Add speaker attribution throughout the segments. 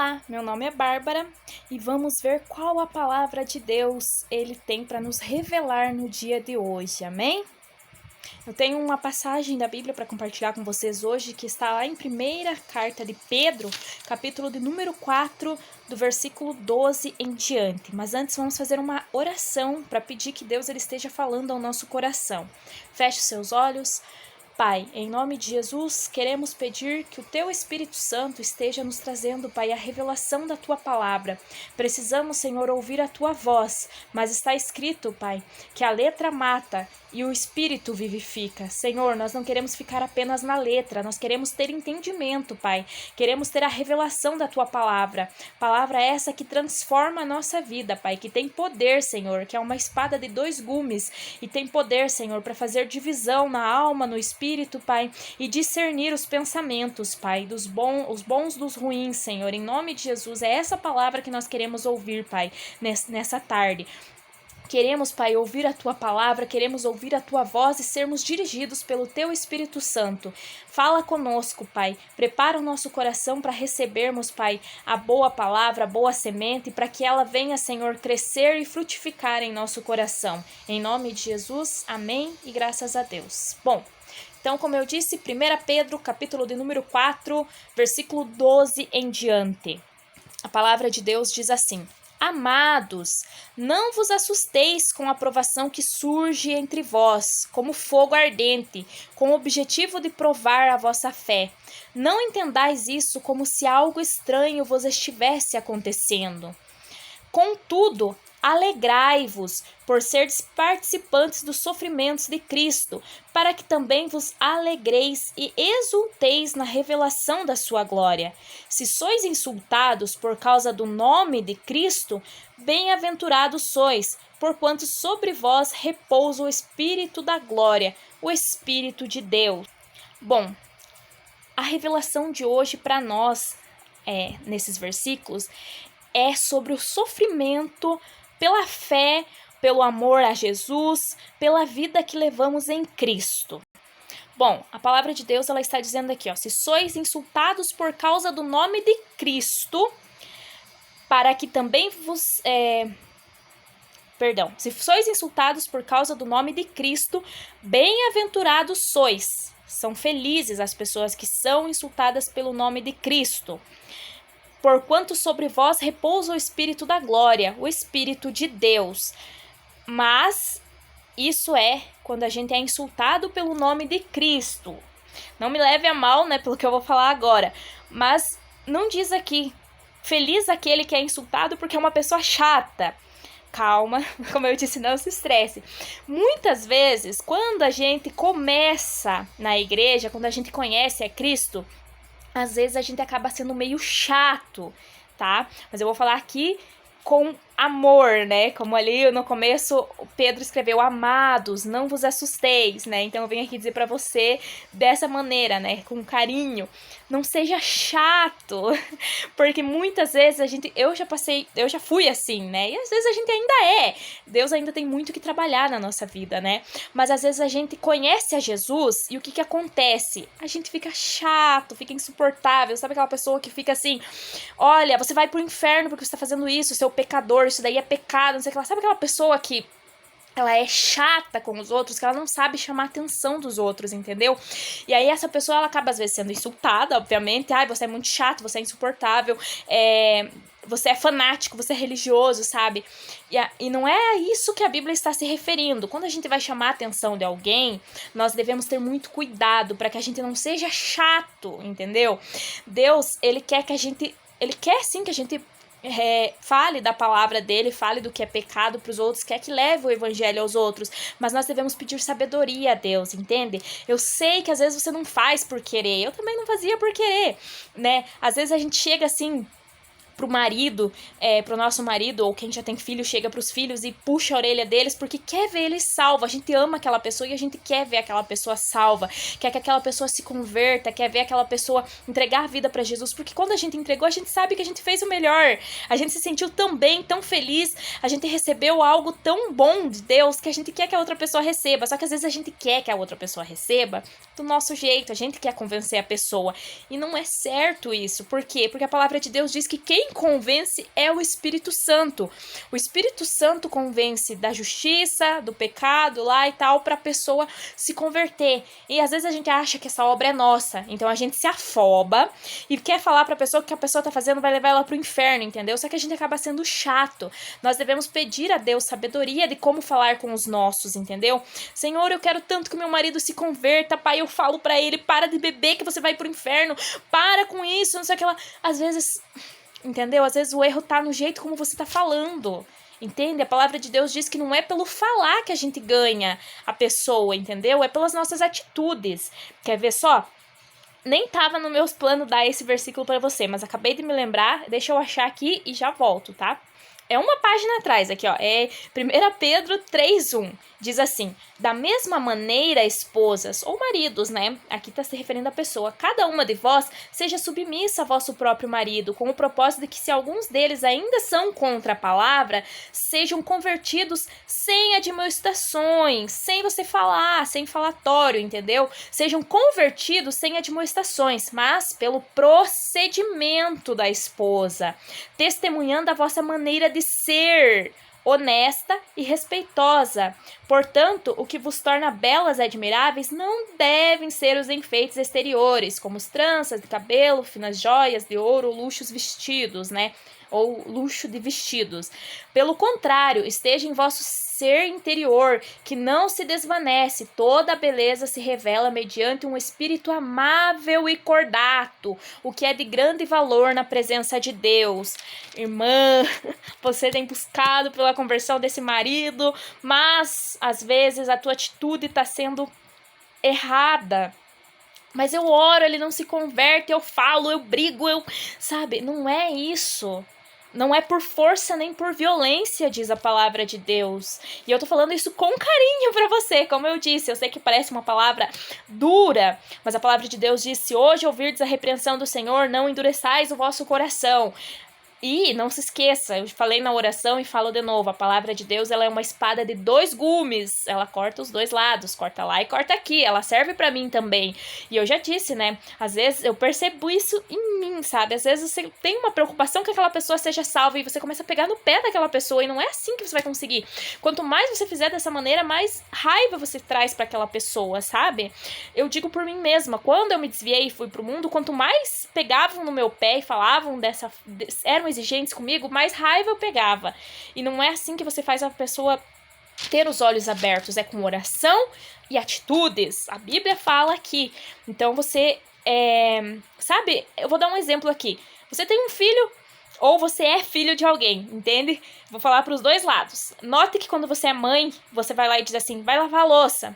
Speaker 1: Olá, meu nome é Bárbara e vamos ver qual a palavra de Deus ele tem para nos revelar no dia de hoje, amém? Eu tenho uma passagem da Bíblia para compartilhar com vocês hoje que está lá em primeira carta de Pedro, capítulo de número 4, do versículo 12 em diante. Mas antes vamos fazer uma oração para pedir que Deus ele esteja falando ao nosso coração. Feche os seus olhos. Pai, em nome de Jesus, queremos pedir que o Teu Espírito Santo esteja nos trazendo, Pai, a revelação da Tua palavra. Precisamos, Senhor, ouvir a Tua voz, mas está escrito, Pai, que a letra mata e o Espírito vivifica. Senhor, nós não queremos ficar apenas na letra, nós queremos ter entendimento, Pai. Queremos ter a revelação da Tua palavra. Palavra essa que transforma a nossa vida, Pai, que tem poder, Senhor, que é uma espada de 2 gumes e tem poder, Senhor, para fazer divisão na alma, no espírito, Pai, e discernir os pensamentos, Pai, os bons dos ruins, Senhor, em nome de Jesus. É essa palavra que nós queremos ouvir, Pai, nessa tarde. Queremos, Pai, ouvir a Tua palavra, queremos ouvir a Tua voz e sermos dirigidos pelo Teu Espírito Santo. Fala conosco, Pai. Prepara o nosso coração para recebermos, Pai, a boa palavra, a boa semente, para que ela venha, Senhor, crescer e frutificar em nosso coração. Em nome de Jesus, amém e graças a Deus. Bom, então, como eu disse, 1 Pedro, capítulo de número 4, versículo 12 em diante. A palavra de Deus diz assim: Amados, não vos assusteis com a provação que surge entre vós, como fogo ardente, com o objetivo de provar a vossa fé. Não entendais isso como se algo estranho vos estivesse acontecendo. Contudo, alegrai-vos por seres participantes dos sofrimentos de Cristo, para que também vos alegreis e exulteis na revelação da sua glória. Se sois insultados por causa do nome de Cristo, bem-aventurados sois, porquanto sobre vós repousa o Espírito da glória, o Espírito de Deus. Bom, a revelação de hoje para nós, nesses versículos, é sobre o sofrimento pela fé, pelo amor a Jesus, pela vida que levamos em Cristo. Bom, a palavra de Deus ela está dizendo aqui, se sois insultados por causa do nome de Cristo, para que também vos... se sois insultados por causa do nome de Cristo, bem-aventurados sois. São felizes as pessoas que são insultadas pelo nome de Cristo. Porquanto sobre vós repousa o Espírito da glória, o Espírito de Deus. Mas isso é quando a gente é insultado pelo nome de Cristo. Não me leve a mal, pelo que eu vou falar agora. Mas não diz aqui, feliz aquele que é insultado porque é uma pessoa chata. Calma, como eu disse, não se estresse. Muitas vezes, quando a gente começa na igreja, quando a gente conhece a Cristo, às vezes a gente acaba sendo meio chato, tá? Mas eu vou falar aqui com amor, Como ali no começo Pedro escreveu, amados, não vos assusteis, Então eu venho aqui dizer pra você dessa maneira, Com carinho. Não seja chato, porque muitas vezes eu já fui assim, E às vezes a gente ainda é. Deus ainda tem muito que trabalhar na nossa vida, Mas às vezes a gente conhece a Jesus e o que acontece? A gente fica chato, fica insuportável. Sabe aquela pessoa que fica assim, olha, você vai pro inferno porque você tá fazendo isso, seu pecador, isso daí é pecado, não sei o que lá. Sabe aquela pessoa que ela é chata com os outros, que ela não sabe chamar a atenção dos outros, entendeu? E aí essa pessoa, ela acaba às vezes sendo insultada, obviamente. Ai, você é muito chato, você é insuportável, você é fanático, você é religioso, sabe? E não é a isso que a Bíblia está se referindo. Quando a gente vai chamar a atenção de alguém, nós devemos ter muito cuidado para que a gente não seja chato, entendeu? Deus, Ele quer sim que a gente fale da palavra dele, fale do que é pecado para os outros, quer que leve o evangelho aos outros, mas nós devemos pedir sabedoria a Deus, entende? Eu sei que às vezes você não faz por querer, eu também não fazia por querer, Às vezes a gente chega assim pro marido, pro nosso marido, ou quem já tem filho, chega pros filhos e puxa a orelha deles porque quer ver eles salvos. A gente ama aquela pessoa e a gente quer ver aquela pessoa salva, quer que aquela pessoa se converta, quer ver aquela pessoa entregar a vida pra Jesus, porque quando a gente entregou, a gente sabe que a gente fez o melhor, a gente se sentiu tão bem, tão feliz, a gente recebeu algo tão bom de Deus que a gente quer que a outra pessoa receba, só que às vezes a gente quer que a outra pessoa receba do nosso jeito, a gente quer convencer a pessoa, e não é certo isso. Por quê? Porque a palavra de Deus diz que quem convence é o Espírito Santo. O Espírito Santo convence da justiça, do pecado lá e tal, pra pessoa se converter. E às vezes a gente acha que essa obra é nossa, então a gente se afoba e quer falar pra pessoa que o que a pessoa tá fazendo vai levar ela pro inferno, entendeu? Só que a gente acaba sendo chato. Nós devemos pedir a Deus sabedoria de como falar com os nossos, entendeu? Senhor, eu quero tanto que meu marido se converta, pai, eu falo pra ele, para de beber que você vai pro inferno, para com isso, não sei o que lá. Às vezes, entendeu? Às vezes o erro tá no jeito como você tá falando. Entende? A palavra de Deus diz que não é pelo falar que a gente ganha a pessoa, entendeu? É pelas nossas atitudes. Quer ver só? Nem tava no meus planos dar esse versículo pra você, mas acabei de me lembrar. Deixa eu achar aqui e já volto, tá? É uma página atrás aqui, ó. É 1 Pedro 3:1. Diz assim: da mesma maneira, esposas, ou maridos, né? Aqui tá se referindo à pessoa. Cada uma de vós seja submissa a vosso próprio marido, com o propósito de que, se alguns deles ainda são contra a palavra, sejam convertidos sem admoestações, sem você falar, sem falatório, entendeu? Sejam convertidos sem admoestações, mas pelo procedimento da esposa, testemunhando a vossa maneira de ser honesta e respeitosa. Portanto, o que vos torna belas e admiráveis não devem ser os enfeites exteriores, como os tranças de cabelo, finas joias de ouro, luxos vestidos, né? Ou luxo de vestidos. Pelo contrário, esteja em vosso ser interior, que não se desvanece. Toda a beleza se revela mediante um espírito amável e cordato, o que é de grande valor na presença de Deus. Irmã, você tem buscado pela conversão desse marido, mas às vezes a tua atitude está sendo errada. Mas eu oro, ele não se converte, eu falo, eu brigo, sabe? Não é isso. Não é por força nem por violência, diz a palavra de Deus. E eu tô falando isso com carinho pra você, como eu disse. Eu sei que parece uma palavra dura, mas a palavra de Deus diz: se hoje ouvirdes a repreensão do Senhor, não endureçais o vosso coração. E não se esqueça, eu falei na oração e falo de novo, a palavra de Deus, ela é uma espada de 2 gumes, ela corta os 2 lados, corta lá e corta aqui, ela serve pra mim também. E eu já disse, né, às vezes eu percebo isso em mim, sabe? Às vezes você tem uma preocupação que aquela pessoa seja salva e você começa a pegar no pé daquela pessoa, e não é assim que você vai conseguir. Quanto mais você fizer dessa maneira, mais raiva você traz pra aquela pessoa, sabe? Eu digo por mim mesma, quando eu me desviei e fui pro mundo, quanto mais pegavam no meu pé e falavam eram exigentes comigo, mais raiva eu pegava. E não é assim que você faz a pessoa ter os olhos abertos, é com oração e atitudes. A Bíblia fala aqui. Então você, sabe, eu vou dar um exemplo aqui. Você tem um filho, ou você é filho de alguém, entende? Vou falar para os 2 lados. Note que quando você é mãe, você vai lá e diz assim: vai lavar a louça.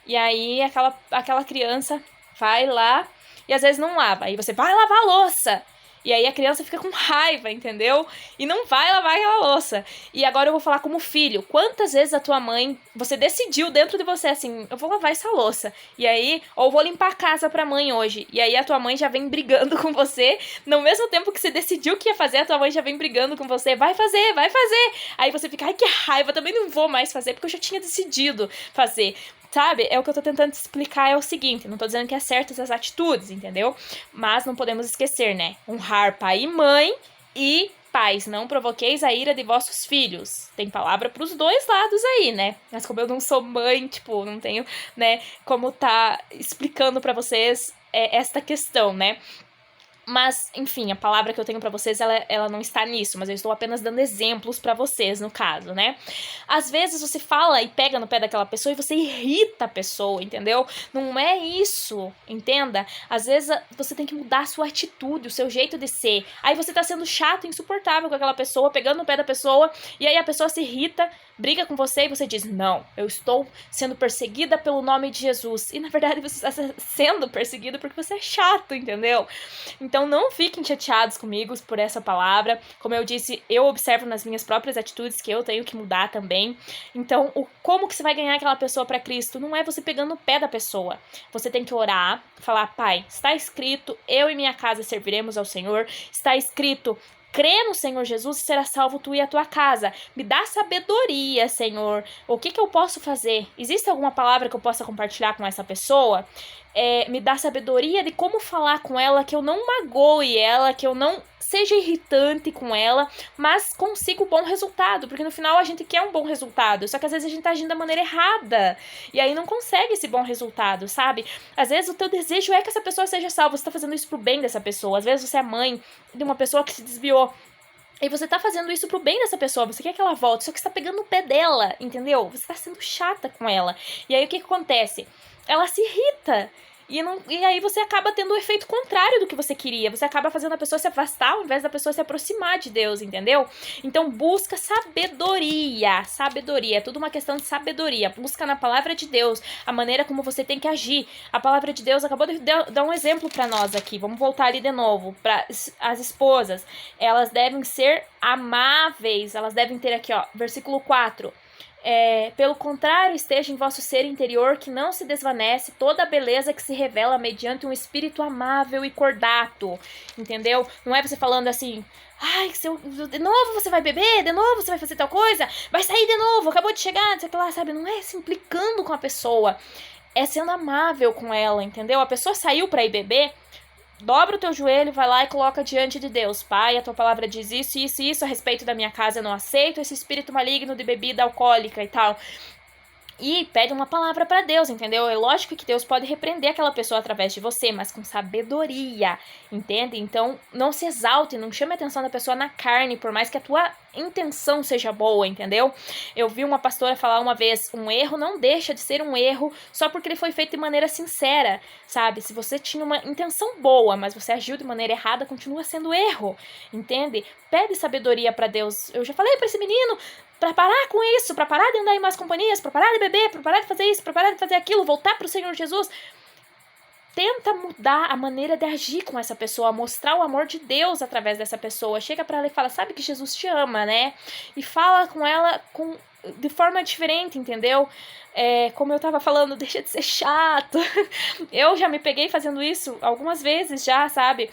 Speaker 1: E aí aquela criança vai lá e às vezes não lava. Aí você vai lavar a louça. E aí a criança fica com raiva, entendeu? E não vai lavar aquela louça. E agora eu vou falar como filho. Quantas vezes a tua mãe, você decidiu dentro de você assim: eu vou lavar essa louça. E aí, ou vou limpar a casa pra mãe hoje. E aí a tua mãe já vem brigando com você. No mesmo tempo que você decidiu que ia fazer, a tua mãe já vem brigando com você. Vai fazer, vai fazer. Aí você fica: ai, que raiva, também não vou mais fazer porque eu já tinha decidido fazer. Sabe? É o que eu tô tentando te explicar, é o seguinte: não tô dizendo que é certo essas atitudes, entendeu? Mas não podemos esquecer, né? Honrar pai e mãe e pais, não provoqueis a ira de vossos filhos. Tem palavra pros 2 lados aí, né? Mas como eu não sou mãe, tipo, não tenho, né, como tá explicando pra vocês esta questão, né? Mas, enfim, a palavra que eu tenho pra vocês, ela não está nisso, mas eu estou apenas dando exemplos pra vocês, no caso, né? Às vezes você fala e pega no pé daquela pessoa e você irrita a pessoa, entendeu? Não é isso, entenda? Às vezes você tem que mudar a sua atitude, o seu jeito de ser. Aí você tá sendo chato, insuportável com aquela pessoa, pegando no pé da pessoa, e aí a pessoa se irrita, briga com você e você diz: não, eu estou sendo perseguida pelo nome de Jesus. E na verdade você está sendo perseguido porque você é chato, entendeu? Então não fiquem chateados comigo por essa palavra. Como eu disse, eu observo nas minhas próprias atitudes que eu tenho que mudar também. Então, como que você vai ganhar aquela pessoa para Cristo? Não é você pegando o pé da pessoa. Você tem que orar, falar: Pai, está escrito, eu e minha casa serviremos ao Senhor. Está escrito, crê no Senhor Jesus e será salvo tu e a tua casa. Me dá sabedoria, Senhor. O que eu posso fazer? Existe alguma palavra que eu possa compartilhar com essa pessoa? Me dá sabedoria de como falar com ela, que eu não magoe ela, que eu não seja irritante com ela, mas consiga um bom resultado, porque no final a gente quer um bom resultado, só que às vezes a gente tá agindo da maneira errada, e aí não consegue esse bom resultado, sabe? Às vezes o teu desejo é que essa pessoa seja salva, você tá fazendo isso pro bem dessa pessoa, às vezes você é mãe de uma pessoa que se desviou, e você tá fazendo isso pro bem dessa pessoa, você quer que ela volte, só que você tá pegando o pé dela, entendeu? Você tá sendo chata com ela, e aí o que acontece? Ela se irrita, e aí você acaba tendo o efeito contrário do que você queria. Você acaba fazendo a pessoa se afastar ao invés da pessoa se aproximar de Deus, entendeu? Então busca sabedoria. Sabedoria, é tudo uma questão de sabedoria. Busca na palavra de Deus a maneira como você tem que agir. A palavra de Deus acabou de dar um exemplo pra nós aqui. Vamos voltar ali de novo. Para as esposas, elas devem ser amáveis. Elas devem ter aqui, ó, versículo 4. Pelo contrário, esteja em vosso ser interior, que não se desvanece toda a beleza que se revela mediante um espírito amável e cordato, entendeu? Não é você falando assim: ai, de novo você vai beber, de novo você vai fazer tal coisa, vai sair de novo, acabou de chegar, sei lá, sabe? Não é se implicando com a pessoa, é sendo amável com ela, entendeu? A pessoa saiu pra ir beber, dobra o teu joelho, vai lá e coloca diante de Deus: Pai, a tua palavra diz isso, isso e isso a respeito da minha casa, eu não aceito esse espírito maligno de bebida alcoólica e tal. E pede uma palavra para Deus, entendeu? É lógico que Deus pode repreender aquela pessoa através de você, mas com sabedoria, entende? Então, não se exalte, não chame a atenção da pessoa na carne, por mais que a tua intenção seja boa, entendeu? Eu vi uma pastora falar uma vez: um erro não deixa de ser um erro só porque ele foi feito de maneira sincera, sabe? Se você tinha uma intenção boa, mas você agiu de maneira errada, continua sendo erro, entende? Pede sabedoria para Deus. Eu já falei para esse menino pra parar com isso, pra parar de andar em más companhias, pra parar de beber, pra parar de fazer isso, pra parar de fazer aquilo, voltar pro Senhor Jesus. Tenta mudar a maneira de agir com essa pessoa, mostrar o amor de Deus através dessa pessoa. Chega pra ela e fala: sabe que Jesus te ama, né? E fala com ela de forma diferente, entendeu? Como eu tava falando, deixa de ser chato. Eu já me peguei fazendo isso algumas vezes já, sabe?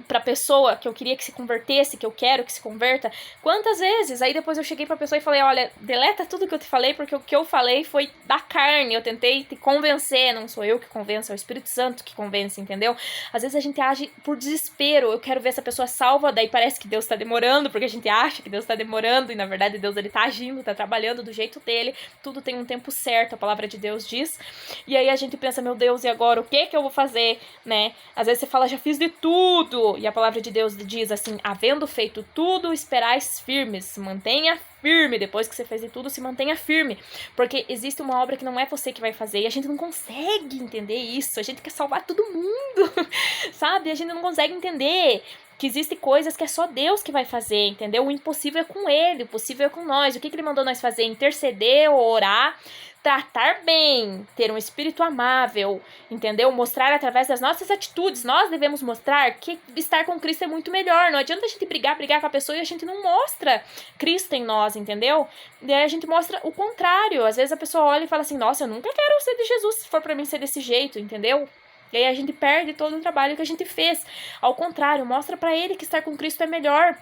Speaker 1: Pra pessoa que eu queria que se convertesse, que eu quero que se converta, quantas vezes? Aí depois eu cheguei pra pessoa e falei: olha, deleta tudo que eu te falei, porque o que eu falei foi da carne, eu tentei te convencer, não sou eu que convenço, é o Espírito Santo que convence, entendeu? Às vezes a gente age por desespero, eu quero ver essa pessoa salva, daí parece que Deus tá demorando, porque a gente acha que Deus tá demorando, e na verdade Deus, ele tá agindo, tá trabalhando do jeito dele, tudo tem um tempo certo, a palavra de Deus diz, e aí a gente pensa: meu Deus, e agora, o que eu vou fazer, né? Às vezes você fala: já fiz de tudo, e a palavra de Deus diz assim: havendo feito tudo, esperais firmes. Se mantenha firme. Depois que você fez de tudo, se mantenha firme. Porque existe uma obra que não é você que vai fazer. E a gente não consegue entender isso. A gente quer salvar todo mundo, sabe? A gente não consegue entender que existem coisas que é só Deus que vai fazer, entendeu? O impossível é com Ele, o possível é com nós. O que Ele mandou nós fazer? Interceder, orar, tratar bem, ter um espírito amável, entendeu? Mostrar através das nossas atitudes. Nós devemos mostrar que estar com Cristo é muito melhor. Não adianta a gente brigar com a pessoa e a gente não mostra Cristo em nós, entendeu? E aí a gente mostra o contrário. Às vezes a pessoa olha e fala assim: nossa, eu nunca quero ser de Jesus se for pra mim ser desse jeito, entendeu? E aí a gente perde todo o trabalho que a gente fez. Ao contrário, mostra pra ele que estar com Cristo é melhor.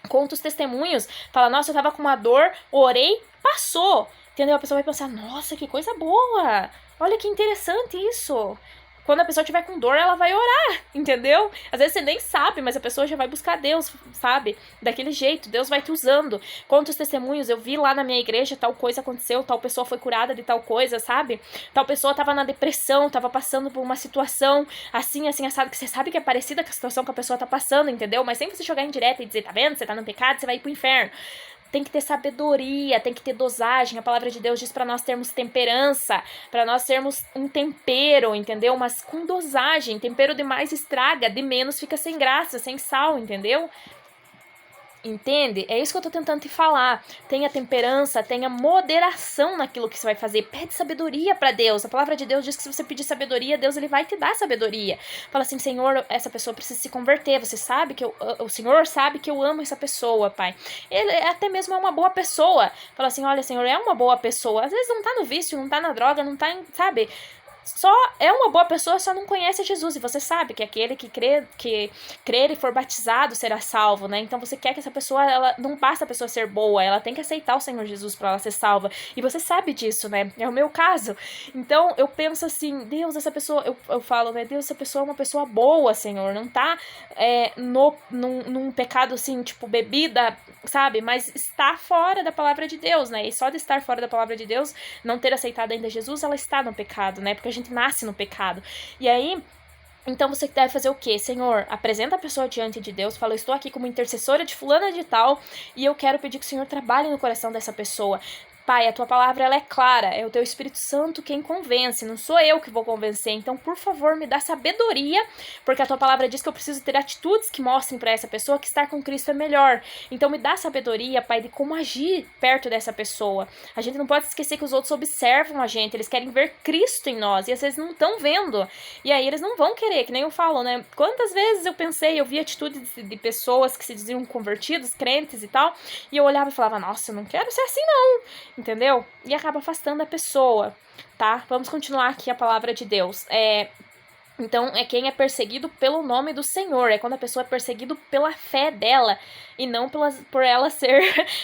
Speaker 1: Conta os testemunhos. Fala: nossa, eu tava com uma dor, orei, passou. Entendeu? A pessoa vai pensar: nossa, que coisa boa. Olha que interessante isso. Quando a pessoa estiver com dor, ela vai orar, entendeu? Às vezes você nem sabe, mas a pessoa já vai buscar Deus, sabe? Daquele jeito, Deus vai te usando. Conta os testemunhos: eu vi lá na minha igreja, tal coisa aconteceu, tal pessoa foi curada de tal coisa, sabe? Tal pessoa tava na depressão, tava passando por uma situação assim, assado, que você sabe que é parecida com a situação que a pessoa tá passando, entendeu? Mas sem você jogar em direto e dizer: tá vendo? Você tá no pecado, você vai ir pro inferno. Tem que ter sabedoria, tem que ter dosagem. A palavra de Deus diz para nós termos temperança, para nós termos um tempero, entendeu? Mas com dosagem. Tempero demais estraga, de menos fica sem graça, sem sal, entendeu? Entende? É isso que eu tô tentando te falar. Tenha temperança, tenha moderação naquilo que você vai fazer. Pede sabedoria para Deus. A palavra de Deus diz que se você pedir sabedoria, Deus ele vai te dar sabedoria. Fala assim, Senhor, essa pessoa precisa se converter. Você sabe que o Senhor sabe que eu amo essa pessoa, Pai. Ele até mesmo é uma boa pessoa. Fala assim, olha, Senhor, é uma boa pessoa. Às vezes não tá no vício, não tá na droga, não tá em, sabe? Só é uma boa pessoa, só não conhece Jesus. E você sabe que aquele que crer e for batizado será salvo, né? Então você quer que essa pessoa, ela não basta a pessoa ser boa, ela tem que aceitar o Senhor Jesus para ela ser salva. E você sabe disso, né? É o meu caso. Então eu penso assim, Deus, essa pessoa, eu falo, né? Deus, essa pessoa é uma pessoa boa, Senhor. Não tá num pecado assim, tipo bebida, sabe? Mas está fora da palavra de Deus, né? E só de estar fora da palavra de Deus, não ter aceitado ainda Jesus, ela está no pecado, né? Porque a gente nasce no pecado. E aí, então você deve fazer o quê? Senhor, apresenta a pessoa diante de Deus, fala, estou aqui como intercessora de fulana de tal, e eu quero pedir que o Senhor trabalhe no coração dessa pessoa. Pai, a tua palavra ela é clara, é o teu Espírito Santo quem convence, não sou eu que vou convencer. Então, por favor, me dá sabedoria, porque a tua palavra diz que eu preciso ter atitudes que mostrem para essa pessoa que estar com Cristo é melhor. Então, me dá sabedoria, Pai, de como agir perto dessa pessoa. A gente não pode esquecer que os outros observam a gente, eles querem ver Cristo em nós, e às vezes não estão vendo. E aí eles não vão querer, que nem eu falo, né? Quantas vezes eu vi atitudes de pessoas que se diziam convertidos, crentes e tal, e eu olhava e falava, nossa, eu não quero ser assim não. Entendeu? E acaba afastando a pessoa, tá? Vamos continuar aqui a palavra de Deus. Então, é quem é perseguido pelo nome do Senhor. É quando a pessoa é perseguida pela fé dela e não por ela ser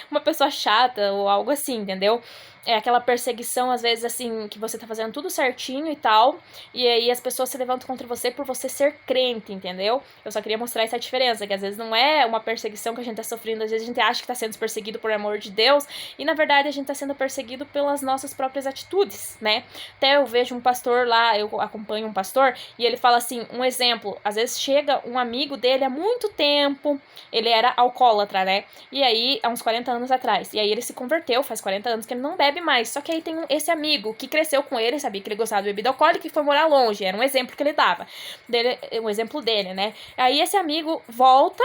Speaker 1: uma pessoa chata ou algo assim, entendeu? É aquela perseguição, às vezes, assim, que você tá fazendo tudo certinho e tal, e aí as pessoas se levantam contra você por você ser crente, entendeu? Eu só queria mostrar essa diferença, que às vezes não é uma perseguição que a gente tá sofrendo, às vezes a gente acha que tá sendo perseguido por amor de Deus, e na verdade a gente tá sendo perseguido pelas nossas próprias atitudes, né? Até eu vejo um pastor lá, eu acompanho um pastor, e ele fala assim, um exemplo, às vezes chega um amigo dele há muito tempo, ele era alcoólatra, né? E aí, há uns 40 anos atrás, e aí ele se converteu, faz 40 anos que ele não bebe mais, só que aí tem esse amigo que cresceu com ele, sabia que ele gostava de bebida alcoólica e foi morar longe, era um exemplo que ele dava, um exemplo dele, né? Aí esse amigo volta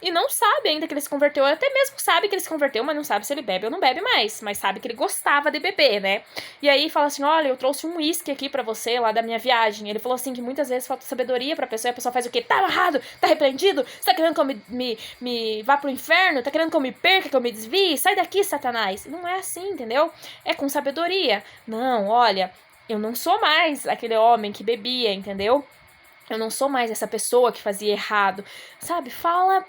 Speaker 1: e não sabe ainda que ele se converteu, até mesmo sabe que ele se converteu, mas não sabe se ele bebe ou não bebe mais, mas sabe que ele gostava de beber, né? E aí fala assim, olha, eu trouxe um uísque aqui pra você lá da minha viagem. Ele falou assim que muitas vezes falta sabedoria pra pessoa, e a pessoa faz o quê? Tá amarrado? Tá repreendido? Você tá querendo que eu me vá pro inferno? Tá querendo que eu me perca, que eu me desvie? Sai daqui, Satanás! Não é assim, entendeu? É com sabedoria. Não, olha, eu não sou mais aquele homem que bebia, entendeu? Eu não sou mais essa pessoa que fazia errado, sabe? Fala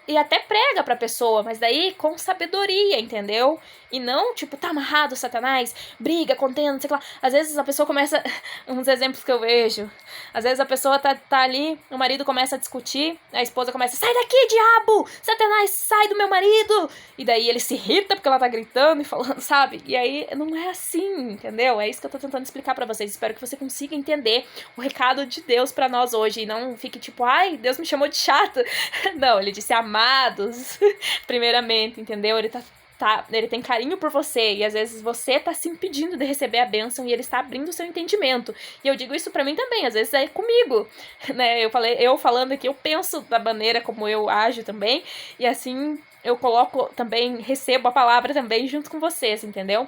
Speaker 1: e até prega pra pessoa, mas daí com sabedoria, entendeu? E não, tipo, tá amarrado, Satanás, briga, contenda, não sei o que lá. Às vezes a pessoa começa, uns exemplos que eu vejo, às vezes a pessoa tá ali, o marido começa a discutir, a esposa começa, sai daqui, diabo, Satanás, sai do meu marido. E daí ele se irrita porque ela tá gritando e falando, sabe? E aí não é assim, entendeu? É isso que eu tô tentando explicar pra vocês. Espero que você consiga entender o recado de Deus pra nós hoje e não fique tipo, ai, Deus me chamou de chato. Não, ele disse amados, primeiramente, entendeu? Ele tem carinho por você e às vezes você tá se impedindo de receber a bênção e ele está abrindo o seu entendimento. E eu digo isso pra mim também, às vezes é comigo, né? Eu falando aqui, eu penso da maneira como eu ajo também e assim eu coloco também, recebo a palavra também junto com vocês, entendeu?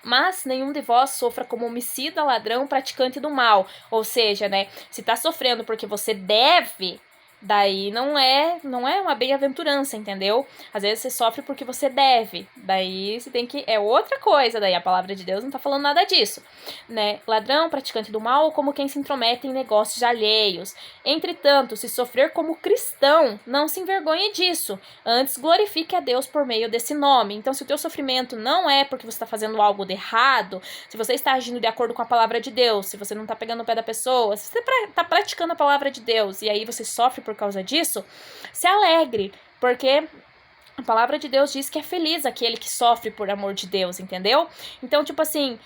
Speaker 1: Mas nenhum de vós sofra como homicida, ladrão, praticante do mal. Ou seja, né, se tá sofrendo porque você deve, daí não é uma bem-aventurança, entendeu? Às vezes você sofre porque você deve, daí você tem que... É outra coisa, daí a palavra de Deus não tá falando nada disso, né? Ladrão, praticante do mal, ou como quem se intromete em negócios alheios. Entretanto, se sofrer como cristão, não se envergonhe disso, antes glorifique a Deus por meio desse nome. Então, se o teu sofrimento não é porque você está fazendo algo de errado, se você está agindo de acordo com a palavra de Deus, se você não está pegando o pé da pessoa, se você está praticando a palavra de Deus e aí você sofre por causa disso, se alegre, porque a palavra de Deus diz que é feliz aquele que sofre por amor de Deus, entendeu? Então, tipo assim,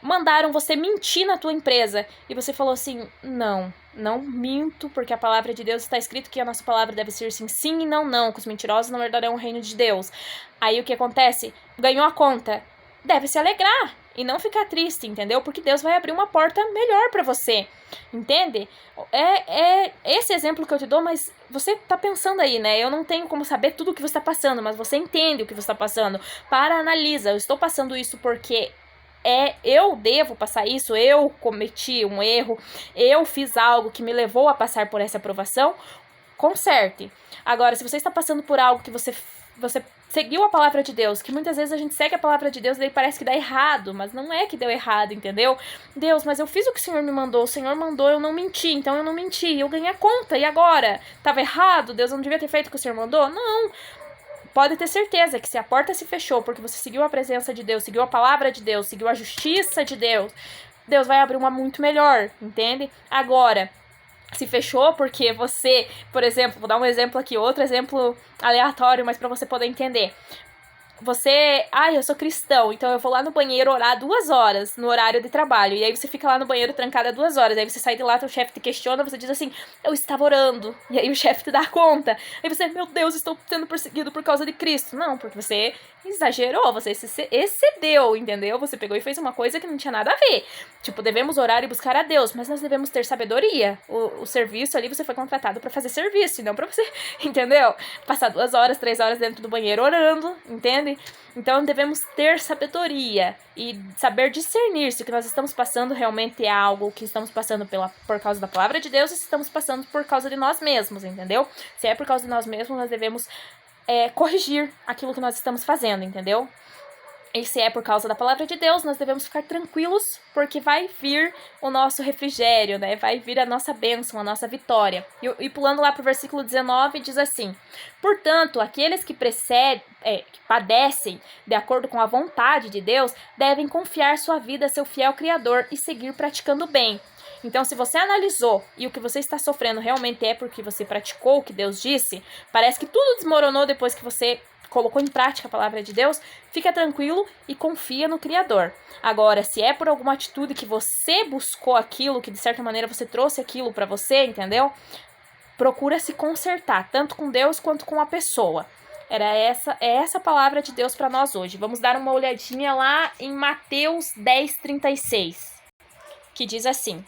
Speaker 1: mandaram você mentir na tua empresa e você falou assim, não minto, porque a palavra de Deus está escrito que a nossa palavra deve ser sim e não, que os mentirosos não herdarão o reino de Deus. Aí o que acontece? Ganhou a conta. deve se alegrar e não ficar triste, entendeu? Porque Deus vai abrir uma porta melhor pra você, entende? É esse exemplo que eu te dou, mas você tá pensando aí, né? Eu não tenho como saber tudo o que você tá passando, mas você entende o que você tá passando. Para, analisa, eu estou passando isso porque eu devo passar isso, eu cometi um erro, eu fiz algo que me levou a passar por essa aprovação, conserte. Agora, se você está passando por algo que você seguiu a palavra de Deus, que muitas vezes a gente segue a palavra de Deus e daí parece que dá errado, mas não é que deu errado, entendeu? Deus, mas eu fiz o que o Senhor me mandou, o Senhor mandou, eu não menti, então eu não menti, eu ganhei a conta, e agora? Tava errado? Deus não devia ter feito o que o Senhor mandou? Não! Pode ter certeza que se a porta se fechou porque você seguiu a presença de Deus, seguiu a palavra de Deus, seguiu a justiça de Deus, Deus vai abrir uma muito melhor, entende? Agora, se fechou porque você, por exemplo, vou dar um exemplo aqui, outro exemplo aleatório, mas para você poder entender. Você, eu sou cristão, então eu vou lá no banheiro orar 2 horas no horário de trabalho. E aí você fica lá no banheiro trancada 2 horas. Aí você sai de lá, teu chefe te questiona, você diz assim, eu estava orando. E aí o chefe te dá conta. Aí você, meu Deus, estou sendo perseguido por causa de Cristo. Não, porque você exagerou, você se excedeu, entendeu? Você pegou e fez uma coisa que não tinha nada a ver. Tipo, devemos orar e buscar a Deus, mas nós devemos ter sabedoria. O serviço ali, você foi contratado pra fazer serviço, e não pra você, entendeu? Passar 2 horas, 3 horas dentro do banheiro orando, entende? Então devemos ter sabedoria e saber discernir se o que nós estamos passando realmente é algo que estamos passando por causa da palavra de Deus ou se estamos passando por causa de nós mesmos, entendeu? Se é por causa de nós mesmos, nós devemos corrigir aquilo que nós estamos fazendo, entendeu? E se é por causa da palavra de Deus, nós devemos ficar tranquilos, porque vai vir o nosso refrigério, né? Vai vir a nossa bênção, a nossa vitória. E pulando lá para o versículo 19, diz assim: portanto, aqueles que padecem de acordo com a vontade de Deus, devem confiar sua vida a seu fiel Criador e seguir praticando o bem. Então, se você analisou e o que você está sofrendo realmente é porque você praticou o que Deus disse, parece que tudo desmoronou depois que você colocou em prática a palavra de Deus, fica tranquilo e confia no Criador. Agora, se é por alguma atitude que você buscou aquilo, que de certa maneira você trouxe aquilo para você, entendeu? Procura se consertar, tanto com Deus quanto com a pessoa. É essa a palavra de Deus para nós hoje. Vamos dar uma olhadinha lá em Mateus 10:36, que diz assim: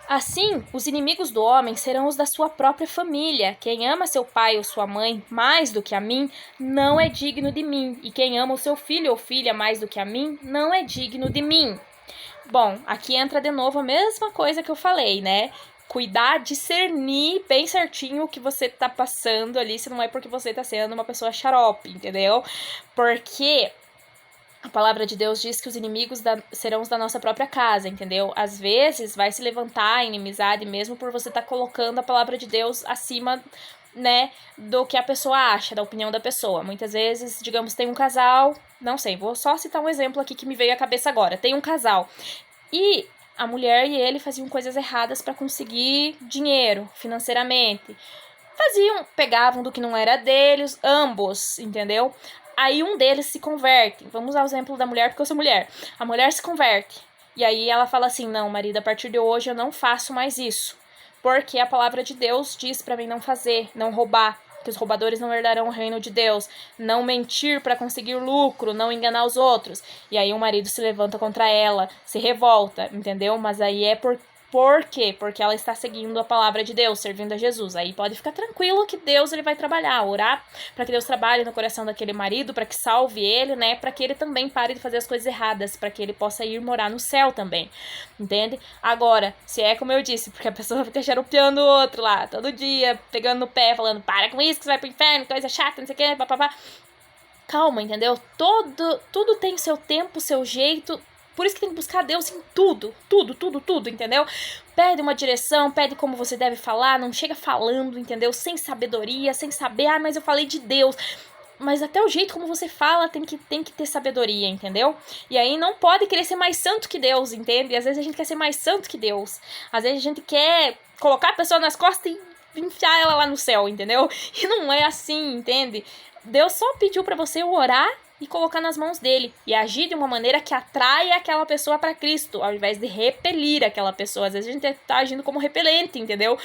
Speaker 1: assim, os inimigos do homem serão os da sua própria família. Quem ama seu pai ou sua mãe mais do que a mim, não é digno de mim. E quem ama o seu filho ou filha mais do que a mim, não é digno de mim. Bom, aqui entra de novo a mesma coisa que eu falei, né? Cuidar, discernir bem certinho o que você tá passando ali, se não é porque você tá sendo uma pessoa xarope, entendeu? Porque a palavra de Deus diz que os inimigos serão os da nossa própria casa, entendeu? Às vezes vai se levantar a inimizade mesmo por você estar colocando a palavra de Deus acima, né, do que a pessoa acha, da opinião da pessoa. Muitas vezes, digamos, tem um casal, não sei, vou só citar um exemplo aqui que me veio à cabeça agora. Tem um casal e a mulher e ele faziam coisas erradas para conseguir dinheiro financeiramente. Pegavam do que não era deles, ambos, entendeu? Aí um deles se converte. Vamos usar o exemplo da mulher, porque eu sou mulher. A mulher se converte. E aí ela fala assim, não, marido, a partir de hoje eu não faço mais isso. Porque a palavra de Deus diz pra mim não fazer, não roubar. Que os roubadores não herdarão o reino de Deus. Não mentir para conseguir lucro, não enganar os outros. E aí o marido se levanta contra ela, se revolta, entendeu? Mas aí é por quê? Porque ela está seguindo a palavra de Deus, servindo a Jesus. Aí pode ficar tranquilo que Deus ele vai trabalhar, orar para que Deus trabalhe no coração daquele marido, para que salve ele, né? Para que ele também pare de fazer as coisas erradas, para que ele possa ir morar no céu também, entende? Agora, se é como eu disse, porque a pessoa fica xaropeando o outro lá, todo dia, pegando no pé, falando, para com isso que você vai pro inferno, coisa chata, não sei o que, papapá. Calma, entendeu? Tudo tem o seu tempo, o seu jeito. Por isso que tem que buscar Deus em tudo, entendeu? Pede uma direção, pede como você deve falar, não chega falando, entendeu? Sem sabedoria, sem saber, mas eu falei de Deus. Mas até o jeito como você fala tem que ter sabedoria, entendeu? E aí não pode querer ser mais santo que Deus, entende? E às vezes a gente quer ser mais santo que Deus. Às vezes a gente quer colocar a pessoa nas costas e enfiar ela lá no céu, entendeu? E não é assim, entende? Deus só pediu pra você orar e colocar nas mãos dele e agir de uma maneira que atraia aquela pessoa para Cristo, ao invés de repelir aquela pessoa. Às vezes a gente tá agindo como repelente, entendeu?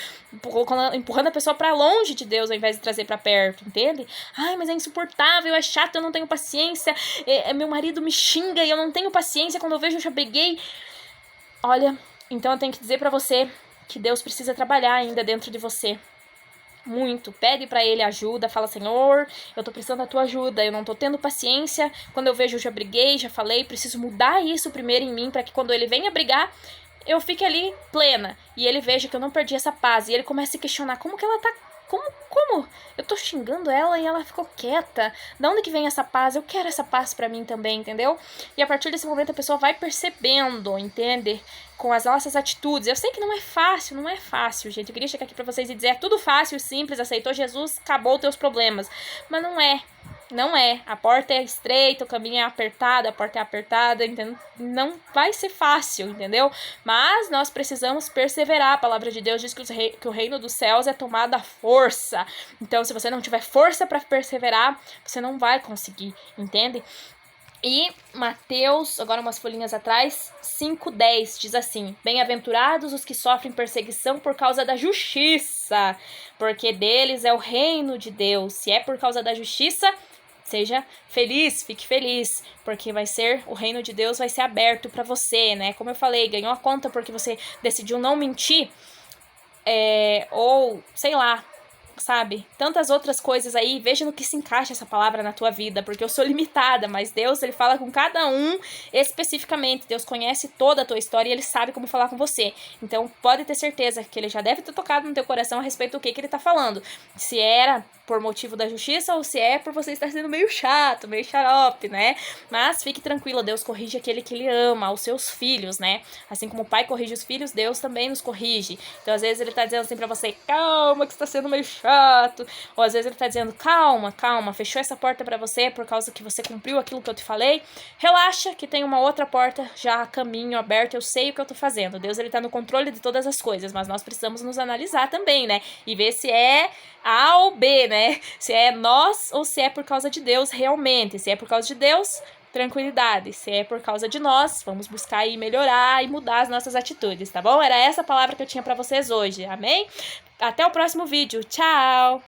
Speaker 1: Empurrando a pessoa para longe de Deus, ao invés de trazer para perto, entende? Ai, mas é insuportável, é chato, eu não tenho paciência, meu marido me xinga e eu não tenho paciência, quando eu vejo eu já briguei. Olha, então eu tenho que dizer para você que Deus precisa trabalhar ainda dentro de você. Muito. Pede pra ele ajuda, fala: Senhor, eu tô precisando da tua ajuda, eu não tô tendo paciência, quando eu vejo eu já briguei, já falei, preciso mudar isso primeiro em mim, pra que quando ele venha brigar, eu fique ali plena, e ele veja que eu não perdi essa paz, e ele comece a se questionar: como que ela tá, como? Eu tô xingando ela e ela ficou quieta, de onde que vem essa paz? Eu quero essa paz pra mim também, entendeu? E a partir desse momento a pessoa vai percebendo, entende? Com as nossas atitudes. Eu sei que não é fácil, gente. Eu queria chegar aqui pra vocês e dizer: é tudo fácil, simples, aceitou Jesus, acabou os teus problemas. Mas não é. Não é. A porta é estreita, o caminho é apertado, a porta é apertada, entendeu? Não vai ser fácil, entendeu? Mas nós precisamos perseverar. A palavra de Deus diz que o reino dos céus é tomado à força. Então, se você não tiver força para perseverar, você não vai conseguir, entende? E Mateus, agora umas folhinhas atrás, 5:10, diz assim: bem-aventurados os que sofrem perseguição por causa da justiça, porque deles é o reino de Deus. Se é por causa da justiça, seja feliz, fique feliz, porque o reino de Deus vai ser aberto para você, né? Como eu falei, ganhou a conta porque você decidiu não mentir, ou sei lá, sabe? Tantas outras coisas aí. Veja no que se encaixa essa palavra na tua vida, porque eu sou limitada, mas Deus, ele fala com cada um especificamente. Deus conhece toda a tua história e ele sabe como falar com você. Então, pode ter certeza que ele já deve ter tocado no teu coração a respeito do que ele tá falando. Se era por motivo da justiça ou se é por você estar sendo meio chato, meio xarope, né? Mas fique tranquila, Deus corrige aquele que ele ama, os seus filhos, né? Assim como o pai corrige os filhos, Deus também nos corrige. Então, às vezes ele tá dizendo assim pra você: calma, que você tá sendo meio chato. Ou às vezes ele tá dizendo: calma, fechou essa porta pra você por causa que você cumpriu aquilo que eu te falei. Relaxa, que tem uma outra porta já a caminho aberto, eu sei o que eu tô fazendo. Deus, ele tá no controle de todas as coisas, mas nós precisamos nos analisar também, né? E ver se é A ou B, né? Se é nós ou se é por causa de Deus realmente. Se é por causa de Deus, tranquilidade. Se é por causa de nós, vamos buscar aí melhorar e mudar as nossas atitudes, tá bom? Era essa a palavra que eu tinha pra vocês hoje, amém? Até o próximo vídeo, tchau!